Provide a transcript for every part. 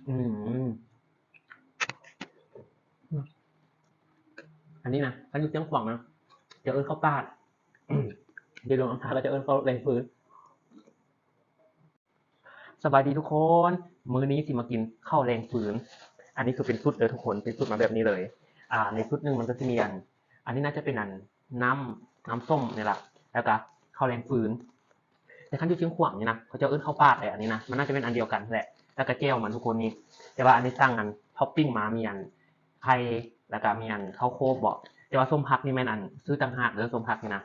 อืมอันนี้นะอันนี้เสียงขวางนะจะเอิ้นเข้าปาดเดี๋ยวลงน้ำตาก็จะเอิ้นเข้าแรงฟื้นสบายดีทุกคนมื้อนี้สิมากินข้าวแรงฟื้นอันนี้คือเป็นชุดเลยทุกคนเป็นชุดมาแบบนี้เลยในชุดหนึ่งมันก็จะมีอันนี้น่าจะเป็นน้ำส้มนี่แหละแล้วก็ข้าวแรงฟื้นแต่ขั้นที่เชียงขวางนี่นะเขาจะเอิ้นข้าวปาดแหละอันนี้นะมันน่าจะเป็นอันเดียวกันแหละแล้วก็แก้วมันทุกคนนี่แต่ว่าอันนี้สั่งท็อปปิ้งมามีไข่แล้วก็มีข้าวโคบบอกแต่ว่าส้มพักนี่แม่นซื้อต่างหากเด้อส้มพักนี่นะ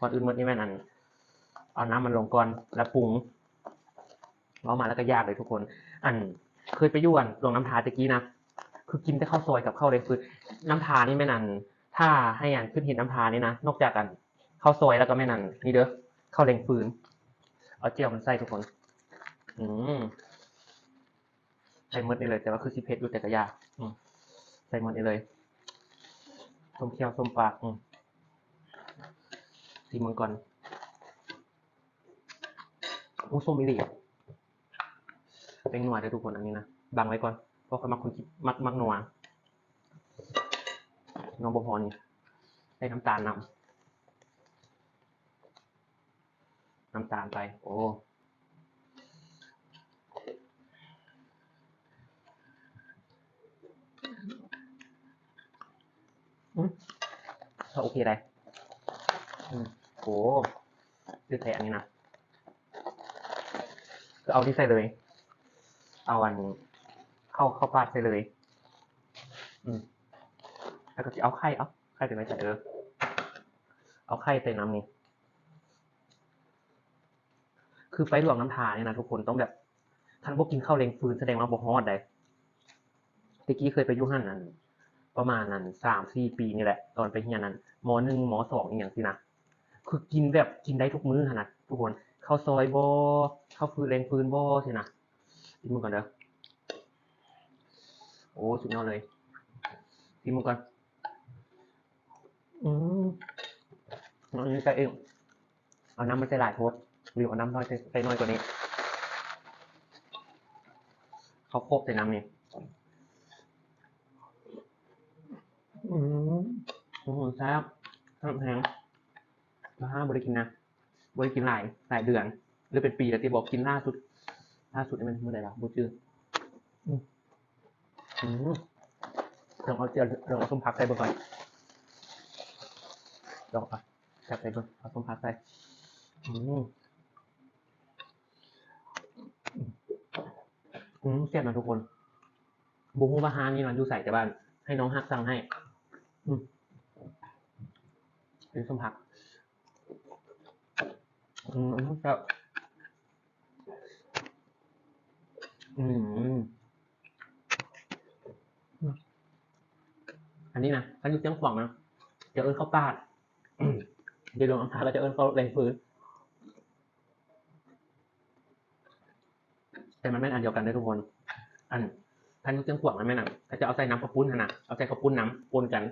ก่อนอื่นหมดนี่แม่นเอาน้ำมันลงก่อนแล้วปรุงเอามาแล้วก็ยากเลยทุกคนเคยไปยุ่โรงน้ำทาตะกี้นะคือกินแต่ข้าวซอยกับข้าวเลยคือน้ำทานี่แม่นถ้าให้ขึ้นหินน้ำทานี่นะนอกจากข้าวซอยแล้วก็แม่นนี่เด้อข้าวแรงฟืนเอาเจียวมันใส่ทุกคนอืมใส่หมดนี่เลยแต่ว่าคือสิเผ็ดอยู่แต่ก็ยากใส่หมดนี่เลยส้มเคี้ยวส้มปากซีมังกรโอ้ส้มอีหลีเป็นนัวเด้อทุกคนอันนี้นะบังไว้ก่อนเพราะเขามักคนกินมักนัวน้องบพรนี่ใส่น้ำตาลน้ำตาลไปโอ้ถ้าโอเคได้โอ้คือใส่อันนี้นะก็เอาที่ใส่เลยเอาเข้าปาดใส่เลยแล้วก็จะเอาไข่ไปไม่ใส่เอาไข่ใส่น้ำนี่คือไปหลวงน้ำทาเนี่ยนะทุกคนต้องแบบท่านพวกกินข้าวเล้งฟืนแสดงว่าบ่ฮอดได้ตะกี้เคยไปยุ่หันประมาณ3-4 ปีนี่แหละตอนไปเฮียนม.1ม.2อย่างสินะคือกินแบบกินได้ทุกมื้อขนาดทุกคนข้าวซอยบ่ข้าวฟืนเล้งฟืนบ่สินะกินมื้อก่อนเด้อโอ้สุดยอดเลยกินมื้อก่อนอืมอันนี้ใส่เองเอาน้ำมันใส่หลายโพดหรือเอาน้ำน้อยใส่น้อยกว่านี้ข้าวโพดใส่น้ำนี่โอ้โหแซ่บแห้งบริกินนะบริกินหลายเดือนหรือเป็นปีแล้วที่บอกกินล่าสุดนี่มันเมื่อไหร่ละบูจื้อลองเอาเจียวลองเอาส้มผักใส่เบอร์ก่อนลองเอาจับใส่เบอร์เอาส้มผักใส่เสียบนะทุกคนบุ้งบาฮานี่มันอยู่ใส่แต่บ้านให้น้องฮักสั่งให้เป็นส้มผักครับอันนี้นะอันนี้เสียงขวางนะจะเอิ้นข้าวปาดเดี๋ยวลงน้ำตาก็จะเอิ้นข้าวแรงฟื้นแต่มันไม่อันเดียวกันได้ทุกคนอันนี้เสียงขวางมันไม่ถ้าจะเอาใส่น้ำข้าวปุ้นนะเอาใส่ข้าวปุ้นน้ำปนกัน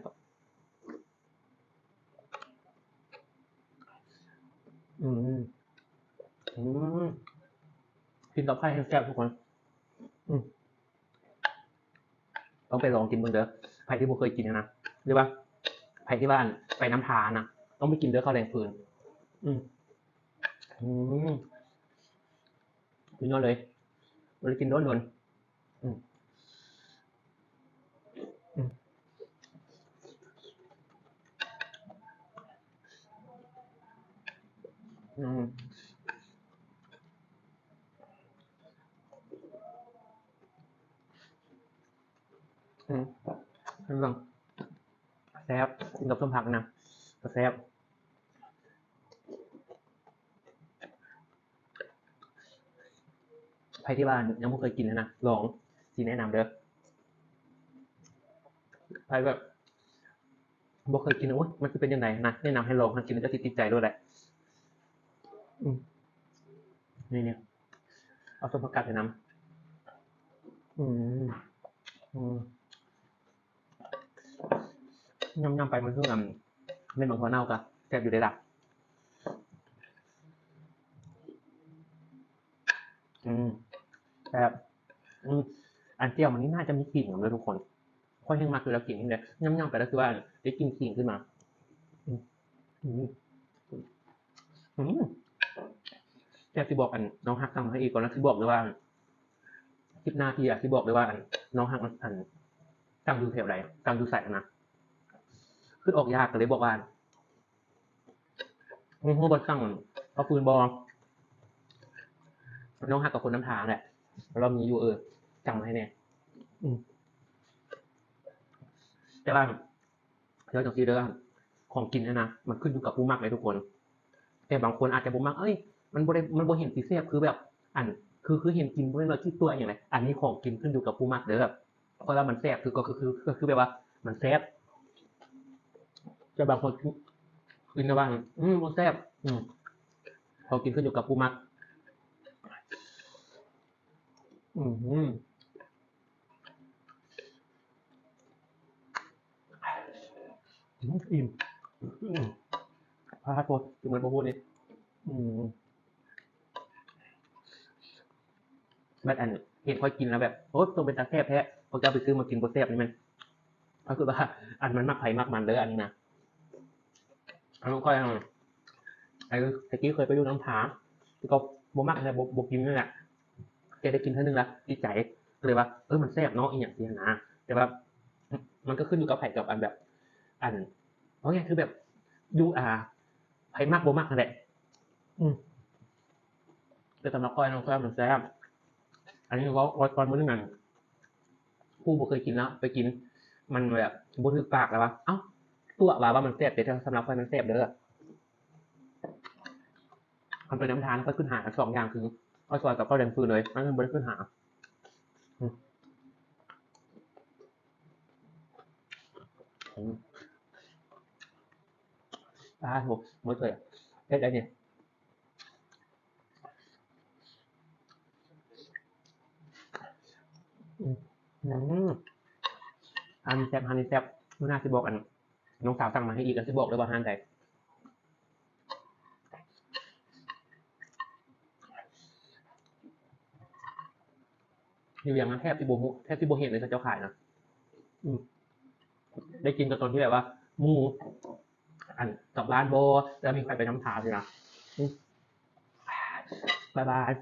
กินกับไข่แซ่บทุกคนต้องไปลองกินเบิ่งเด้อไผ่ที่บ่เคยกินนะหรือว่าไผ่ที่บ้านไปน้ำทานะต้องไปกินเด้อข้าวแรงฟืนอืมอืมกินยอดเลยบ่ได้กินโดนอืมอืมอืมอืมเรื่องแซ่บกินกับส้มผักนะก็แซ่บไผ่ที่บ้านยังบ่เคยกินนะลองสิแนะนำเด้อไผ่แบบบ่เคยกินโอ้ยมันสิเป็นจังไดนะแนะนำให้ลองถ้ากินแล้วจะติดใจด้วยแหละอืมนี่เอาส้มผักกาดใส่น้ำอืมย่ำๆไปมันคือเม่นบางหัวเน่ากะแซ่บอยู่ได้ล่ะอืมแซ่บอืม อันเจียวมันนี่น่าจะมีกลิ่นของเลยทุกคนค่อยแห้งมากคือแล้วกลิ่นนี่เลยย่ำๆไปแล้วคือว่าได้กลิ่นกลิ่นขึ้นมาอืมอืมอืมแต่ที่บอกอันน้องฮักทำให้อีกก่อนนะที่บอกเลยว่าคลิปหน้าที่อะที่บอกเลยว่าอันน้องฮักอันตั้งดูแถวไหนตั้งดูใส่นะขึ้นออกยากก็เลยบอกว่าหัวบอสั่งเอาปืนบอน้องฮักกับคนน้ำทางแหละเรามีอยู่จังมาให้แน่อืมแต่ว่าเดี๋ยวจังซีเด้อของกินนะมันขึ้นอยู่กับผู้มักเลยทุกคนแต่บางคนอาจจะบ่มักมันบ่เห็นสิแซ่บคือแบบอันคือเห็นกินบ่ได้ว่าที่ตัวอย่างไรอันนี้ของกินขึ้นอยู่กับผู้มักเด้อเพราะว่ามันแซ่บก็คือแบบว่ามันแซ่บแต่บางคนกินแล้วว่าบ่แซ่บของกินขึ้นอยู่กับผู้มักอืมอิ่มพาโทษถึงมันบ่พูดนี่อืมแบบอันเห็นค่อยกินแล้วแบบโอ๊ยต้องเป็นตาแซ่บแท้พอจะไปซื้อมากินบ่แซ่บนี่มันก็คือว่าอันมันมักไผมักมันเด้ออันนี้นะอันนั้นค่อยไอ้ตะกี้เคยไปดูน้ำผาก็บ่มักนะบ่กินนั่นแหละแกได้กินเท่านึงละดีใจเลยว่ามันแซ่บเนาะอีหยังเสียนะแต่ว่ามันก็ขึ้นอยู่กับไผกับอันแบบอันเพราะไงคือแบบอยู่ไผมักบ่มักนั่นแหละอืมแต่สำหรับก้อยน้องก้อยมันแซ่บอันนี้ก็ร้อยก่อนมื้อนึงนั่นผู้บ่เคยกินแล้วไปกินมันแบบบ่ถูกปากแล้ววะเอ้าตัวว่ามันแซ่บแต่สำหรับก้อยมันแซ่บเด้อมันเป็นน้ำทานก็ขึ้นหา2อย่างคือก้อยซอยกับก้อยแดงฟืนเลยมันบ่ได้ขึ้นหาอืมอืมโหมื้อเลยเฮ็ดได้เนี่ยอืมอืมอันนี้แซ่บมื้อหน้าสิบอกอันน้องสาวสั่งมาให้อีกอันสิบอกเลยว่าร้านใดอยู่อย่างนั้นแทบสิบ่เห็นเลยเขาเจ้าขายนะอืมได้กินแต่ตอนที่แบบว่าหมู่อันกลับบ้านบ่แล้วมีใครไปน้ำทาสินะอืมบ๊ายบาย